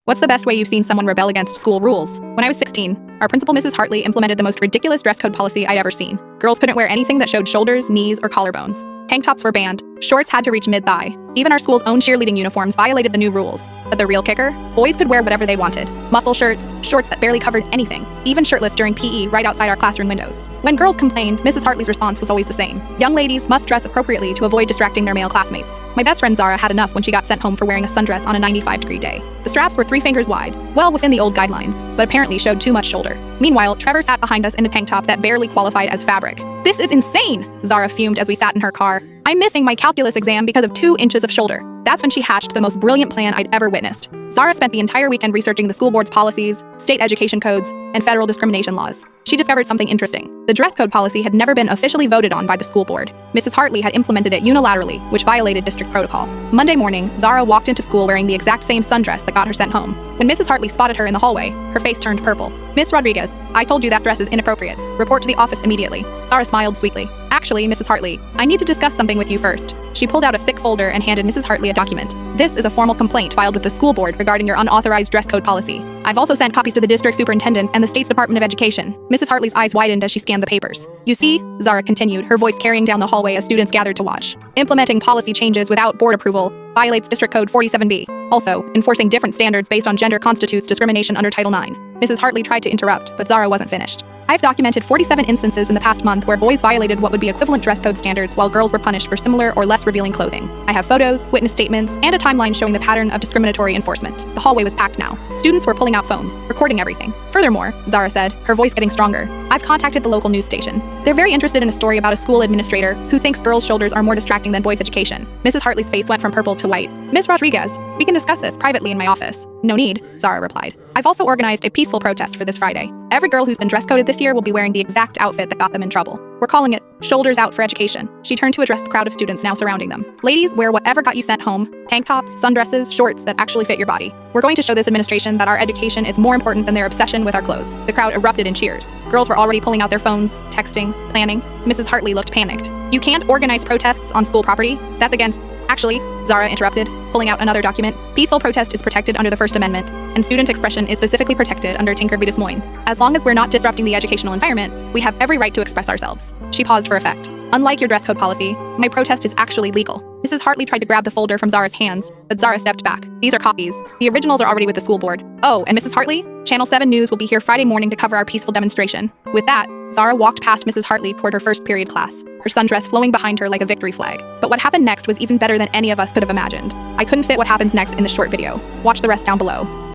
What's the best way you've seen someone rebel against school rules? When I was 16, our principal, Mrs. Hartley, implemented the most ridiculous dress code policy I'd ever seen. Girls couldn't wear anything that showed shoulders, knees, or collarbones. Tank tops were banned. Shorts had to reach mid-thigh. Even our school's own cheerleading uniforms violated the new rules. But the real kicker? Boys could wear whatever they wanted. Muscle shirts, shorts that barely covered anything, even shirtless during PE right outside our classroom windows. When girls complained, Mrs. Hartley's response was always the same. Young ladies must dress appropriately to avoid distracting their male classmates. My best friend Zara had enough when she got sent home for wearing a sundress on a 95-degree day. The straps were 3 fingers wide, well within the old guidelines, but apparently showed too much shoulder. Meanwhile, Trevor sat behind us in a tank top that barely qualified as fabric. "This is insane!" Zara fumed as we sat in her car. "I'm missing my calculus exam because of 2 inches of shoulder." That's when she hatched the most brilliant plan I'd ever witnessed. Zara spent the entire weekend researching the school board's policies, state education codes, and federal discrimination laws. She discovered something interesting. The dress code policy had never been officially voted on by the school board. Mrs. Hartley had implemented it unilaterally, which violated district protocol. Monday morning, Zara walked into school wearing the exact same sundress that got her sent home. When Mrs. Hartley spotted her in the hallway, her face turned purple. "Miss Rodriguez, I told you that dress is inappropriate. Report to the office immediately." Zara smiled sweetly. "Actually, Mrs. Hartley, I need to discuss something with you first." She pulled out a thick folder and handed Mrs. Hartley a document. "This is a formal complaint filed with the school board regarding your unauthorized dress code policy. I've also sent copies to the district superintendent and the state's Department of Education." Mrs. Hartley's eyes widened as she scanned the papers. "You see," Zara continued, her voice carrying down the hallway as students gathered to watch. "Implementing policy changes without board approval violates District Code 47B. Also, enforcing different standards based on gender constitutes discrimination under Title IX." Mrs. Hartley tried to interrupt, but Zara wasn't finished. "I've documented 47 instances in the past month where boys violated what would be equivalent dress code standards while girls were punished for similar or less revealing clothing. I have photos, witness statements, and a timeline showing the pattern of discriminatory enforcement." The hallway was packed now. Students were pulling out phones, recording everything. "Furthermore," Zara said, her voice getting stronger, "I've contacted the local news station. They're very interested in a story about a school administrator who thinks girls' shoulders are more distracting than boys' education." Mrs. Hartley's face went from purple to white. "Miss Rodriguez, we can discuss this privately in my office." "No need," Zara replied. "I've also organized a peaceful protest for this Friday. Every girl who's been dress coded this year will be wearing the exact outfit that got them in trouble. We're calling it Shoulders Out for Education." She turned to address the crowd of students now surrounding them. "Ladies, wear whatever got you sent home. Tank tops, sundresses, shorts that actually fit your body. We're going to show this administration that our education is more important than their obsession with our clothes." The crowd erupted in cheers. Girls were already pulling out their phones, texting, planning. Mrs. Hartley looked panicked. "You can't organize protests on school property. That's against—" "Actually," Zara interrupted, pulling out another document, "peaceful protest is protected under the First Amendment, and student expression is specifically protected under Tinker v. Des Moines. As long as we're not disrupting the educational environment, we have every right to express ourselves." She paused for effect. "Unlike your dress code policy, my protest is actually legal." Mrs. Hartley tried to grab the folder from Zara's hands, but Zara stepped back. "These are copies. The originals are already with the school board. Oh, and Mrs. Hartley, Channel 7 News will be here Friday morning to cover our peaceful demonstration." With that, Zara walked past Mrs. Hartley toward her first period class, her sundress flowing behind her like a victory flag. But what happened next was even better than any of us could have imagined. I couldn't fit what happens next in this short video. Watch the rest down below.